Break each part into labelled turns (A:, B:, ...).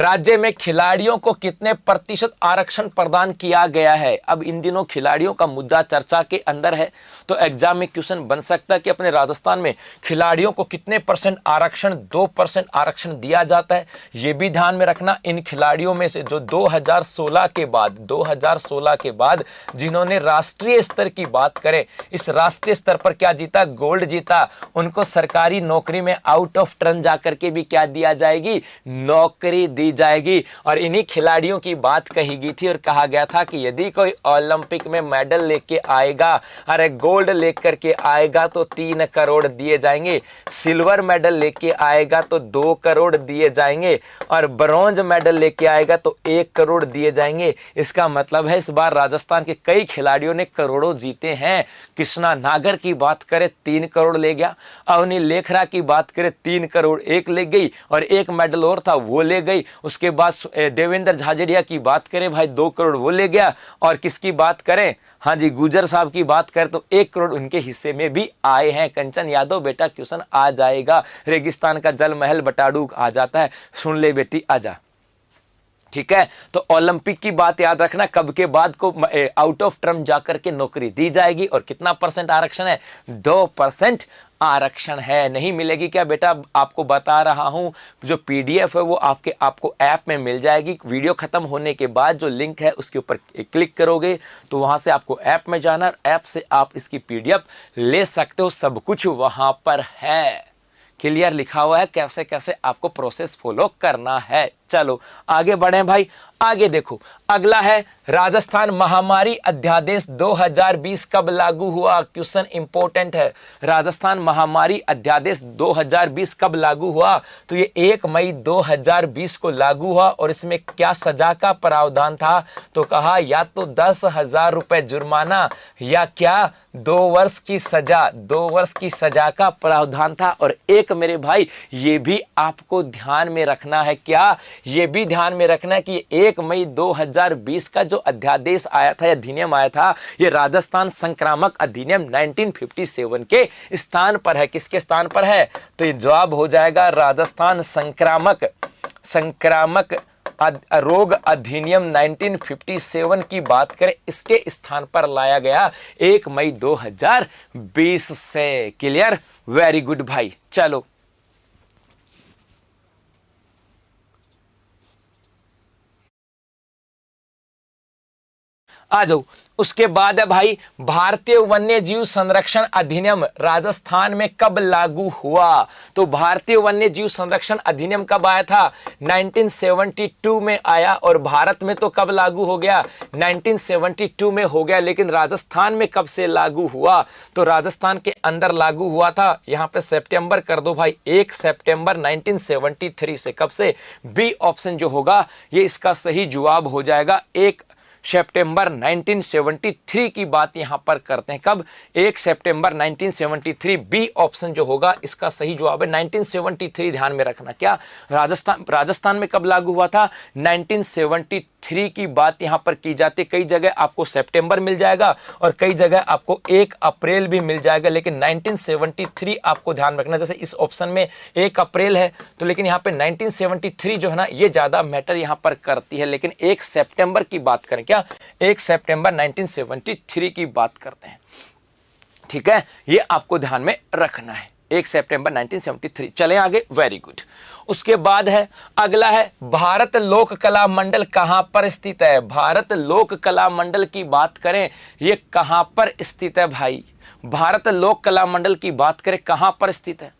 A: राज्य में खिलाड़ियों को कितने प्रतिशत आरक्षण प्रदान किया गया है। अब इन दिनों खिलाड़ियों का मुद्दा चर्चा के अंदर है, तो एग्जाम में क्वेश्चन बन सकता है कि अपने राजस्थान में खिलाड़ियों को कितने परसेंट आरक्षण, 2% आरक्षण दिया जाता है। ये भी ध्यान में रखना, इन खिलाड़ियों में से जो 2016 के बाद जिन्होंने राष्ट्रीय स्तर की बात करें, इस राष्ट्रीय स्तर पर क्या जीता, गोल्ड जीता, उनको सरकारी नौकरी में आउट ऑफ टर्न जाकर के भी क्या दिया जाएगी, नौकरी दी जाएगी। और इन्हीं खिलाड़ियों की बात कही गई थी और कहा गया था कि यदि कोई ओलंपिक में मेडल लेके आएगा, अरे गोल्ड लेकर के आएगा तो 3 करोड़ दिए जाएंगे, सिल्वर मेडल लेके आएगा तो 2 करोड़ दिए जाएंगे, और ब्रॉन्ज मेडल लेके आएगा तो 1 करोड़ दिए जाएंगे। इसका मतलब है इस बार राजस्थान के कई खिलाड़ियों ने करोड़ों जीते हैं। कृष्णा नागर की बात करें 3 करोड़ ले गया, अवनी लेखरा की बात करें 3 करोड़ 1 ले गई, और 1 मेडल और था वो ले गई। उसके बाद देवेंद्र झाझड़िया की बात करें भाई 2 करोड़ वो ले गया, और किसकी बात करें, हाँ जी गुजर साहब की बात करें तो 1 करोड़ उनके हिस्से में भी आए हैं। कंचन यादव बेटा क्वेश्चन आ जाएगा, रेगिस्तान का जल महल बटाडू आ जाता है, सुन ले बेटी आजा, ठीक है। तो ओलंपिक की बात याद रखना, कब के बाद को आउट ऑफ टर्म जाकर के नौकरी दी जाएगी, और कितना परसेंट आरक्षण है, 2% आरक्षण है। नहीं मिलेगी क्या बेटा, आपको बता रहा हूं, जो पीडीएफ है वो आपको ऐप में मिल जाएगी। वीडियो खत्म होने के बाद जो लिंक है उसके ऊपर क्लिक करोगे तो वहां से आपको ऐप में जाना, ऐप से आप इसकी पीडीएफ ले सकते हो, सब कुछ वहां पर है, क्लियर लिखा हुआ है कैसे कैसे आपको प्रोसेस फॉलो करना है। चलो आगे बढ़े भाई, आगे देखो, अगला है राजस्थान महामारी अध्यादेश 2020 कब लागू हुआ। क्वेश्चन इंपॉर्टेंट है, राजस्थान महामारी अध्यादेश 2020 कब लागू हुआ, तो ये 1 मई 2020 को लागू हुआ। और इसमें क्या सजा का प्रावधान था, तो कहा या तो 10,000 रुपए जुर्माना या क्या 2 वर्ष की सजा, 2 वर्ष की सजा का प्रावधान था। और एक मेरे भाई ये भी आपको ध्यान में रखना है, क्या ये भी ध्यान में रखना है कि 1 मई 2020 का जो अध्यादेश आया था या अधिनियम आया था, ये राजस्थान संक्रामक अधिनियम 1957 के स्थान पर है। किसके स्थान पर है, तो ये जवाब हो जाएगा राजस्थान संक्रामक रोग अधिनियम 1957 की बात करें, इसके स्थान पर लाया गया 1 मई 2020 से। क्लियर, वेरी गुड भाई। चलो आ जाओ, उसके बाद है भाई भारतीय वन्य जीव संरक्षण अधिनियम राजस्थान में कब लागू हुआ। तो भारतीय वन्य जीव संरक्षण अधिनियम कब आया था, 1972 में आया। और भारत में तो कब लागू हो गया, 1972 में हो गया। लेकिन राजस्थान में कब से लागू हुआ, तो राजस्थान के अंदर लागू हुआ था, यहां पे सितंबर कर दो भाई, 1 सितंबर 1973 से। कब से, बी ऑप्शन जो होगा ये इसका सही जवाब हो जाएगा। 1 सितंबर 1973 की बात यहां पर करते हैं। कब, 1 सितंबर 1973, बी ऑप्शन जो होगा इसका सही जवाब है 1973। ध्यान में रखना, क्या राजस्थान में कब लागू हुआ था, 1973 की बात यहां पर की जाती है। कई जगह आपको सितंबर मिल जाएगा और कई जगह आपको 1 अप्रैल भी मिल जाएगा, लेकिन 1973 आपको ध्यान रखना। जैसे इस ऑप्शन में 1 अप्रैल है, तो लेकिन यहां पे 1973 जो है ना, ये ज्यादा मैटर यहां पर करती है। लेकिन 1 सितंबर की बात करें, क्या 1 सितंबर 1973 की बात करते हैं, ठीक है, ये आपको ध्यान में रखना है, 1 सितंबर 1973। चलें आगे, वेरी गुड। उसके बाद है, अगला है भारत लोक कला मंडल कहां पर स्थित है। भारत लोक कला मंडल की बात करें, ये कहां पर स्थित है भाई, भारत लोक कला मंडल की बात करें कहां पर स्थित है।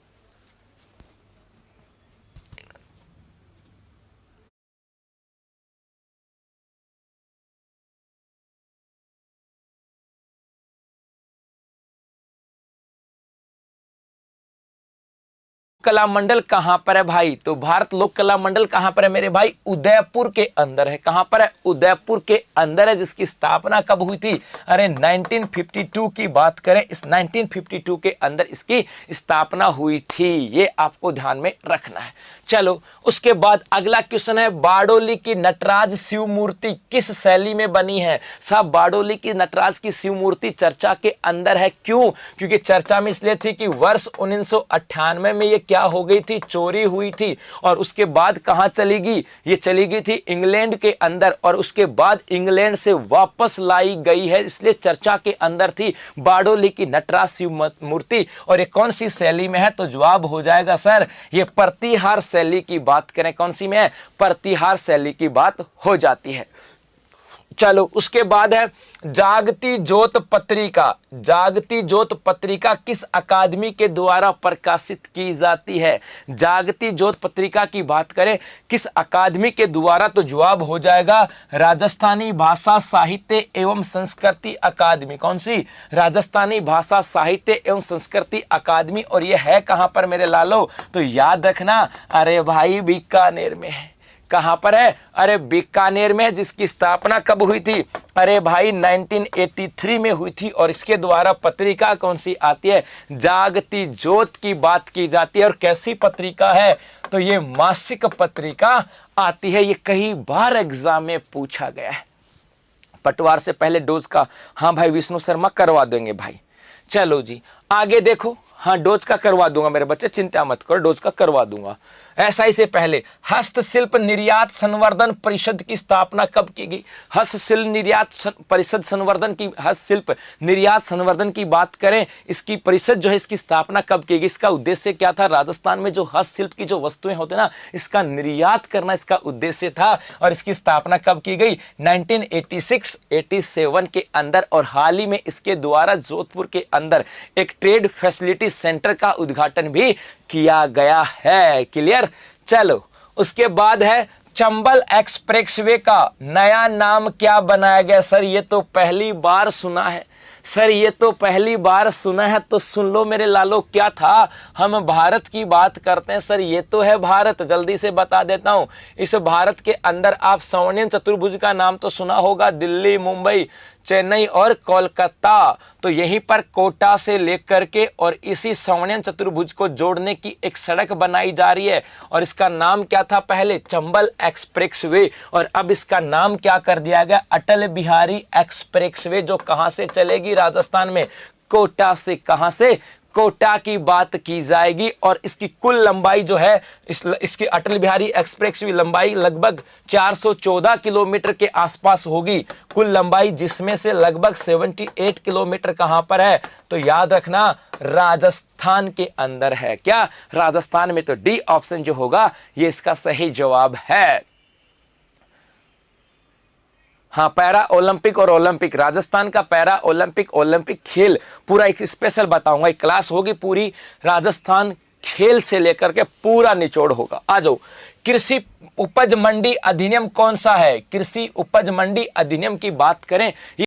A: कला मंडल कहां पर है भाई, तो भारत लोक कला मंडल कहां पर है मेरे भाई, उदयपुर के अंदर है। कहां पर है, उदयपुर के अंदर है, जिसकी स्थापना कब हुई थी, अरे 1952 की बात करें, इस 1952 के अंदर इसकी स्थापना हुई थी, ये आपको ध्यान में रखना है। चलो उसके बाद अगला क्वेश्चन है, बारडोली की नटराज शिव मूर्ति किस शैली में बनी है। साहब बारडोली की नटराज की शिव मूर्ति चर्चा के अंदर है, क्यों, क्योंकि चर्चा में इसलिए थी कि वर्ष 1998 में ये क्या हो गई थी, चोरी हुई थी। और उसके बाद कहां चली गई, ये चली गई थी इंग्लैंड के अंदर, और उसके बाद इंग्लैंड से वापस लाई गई है, इसलिए चर्चा के अंदर थी। बारडोली की नटराज शिव मूर्ति, और ये कौन सी शैली में है, तो जवाब हो जाएगा सर ये प्रतिहार शैली की बात करें, कौन सी में है, प्रतिहार शैली की बात हो जाती है। चलो उसके बाद है जागती ज्योत पत्रिका। जागती ज्योत पत्रिका किस अकादमी के द्वारा प्रकाशित की जाती है, जागती ज्योत पत्रिका की बात करें किस अकादमी के द्वारा, तो जवाब हो जाएगा राजस्थानी भाषा साहित्य एवं संस्कृति अकादमी। कौन सी, राजस्थानी भाषा साहित्य एवं संस्कृति अकादमी। और यह है कहां पर मेरे लालो, तो याद रखना, अरे भाई बीकानेर में है। कहां पर है, अरे बीकानेर में, जिसकी स्थापना कब हुई थी, अरे भाई 1983 में हुई थी। और इसके द्वारा पत्रिका कौन सी आती है, जागती ज्योत की बात की जाती है। और कैसी पत्रिका है, तो ये मासिक पत्रिका आती है। ये कई बार एग्जाम में पूछा गया है। पटवार से पहले डोज का, हाँ भाई विष्णु शर्मा करवा देंगे भाई। चलो जी आगे देखो, हाँ डोज का करवा दूंगा मेरे बच्चे, चिंता मत करो, डोज का करवा दूंगा। ऐसा ही से पहले हस्तशिल्प निर्यात संवर्धन परिषद की स्थापना कब की गई, हस्तशिल्प निर्यात परिषद संवर्धन की, हस्तशिल्प निर्यात संवर्धन की बात करें, इसकी परिषद जो है इसकी स्थापना कब की गई, इसका उद्देश्य क्या था, राजस्थान में जो हस्तशिल्प की जो वस्तुएं होते ना, इसका निर्यात करना इसका उद्देश्य था। और इसकी स्थापना कब की गई, 1986-87 के अंदर। और हाल ही में इसके द्वारा जोधपुर के अंदर एक ट्रेड फैसिलिटी सेंटर का उद्घाटन भी किया गया है। क्लियर। चलो उसके बाद है चंबल एक्सप्रेसवे का नया नाम क्या बनाया गया, सर ये तो पहली बार सुना है, सर ये तो पहली बार सुना है, तो सुन लो मेरे लालो क्या था, हम भारत की बात करते हैं सर, ये तो है भारत, जल्दी से बता देता हूं। इस भारत के अंदर आप स्वर्णिम चतुर्भुज का नाम तो सुना होगा, दिल्ली, मुंबई, चेन्नई और कोलकाता। तो यहीं पर कोटा से लेकर के और इसी स्वर्णिम चतुर्भुज को जोड़ने की एक सड़क बनाई जा रही है। और इसका नाम क्या था पहले, चंबल एक्सप्रेसवे, और अब इसका नाम क्या कर दिया गया, अटल बिहारी एक्सप्रेसवे, जो कहां से चलेगी, राजस्थान में कोटा से। कहां से, कोटा की बात की जाएगी। और इसकी कुल लंबाई जो है, इसकी अटल बिहारी एक्सप्रेस की लंबाई लगभग 414 किलोमीटर के आसपास होगी कुल लंबाई, जिसमें से लगभग 78 किलोमीटर कहां पर है, तो याद रखना राजस्थान के अंदर है। क्या, राजस्थान में। तो डी ऑप्शन जो होगा ये इसका सही जवाब है। हाँ पैरा ओलंपिक और ओलंपिक, राजस्थान का पैरा ओलंपिक खेल पूरा एक स्पेशल बताऊंगा, एक क्लास होगी पूरी, राजस्थान खेल से लेकर के पूरा निचोड़ होगा। आ जाओ, कृषि उपज मंडी अधिनियम कौन सा है, कृषि उपज मंडी अधिनियम की बात करें,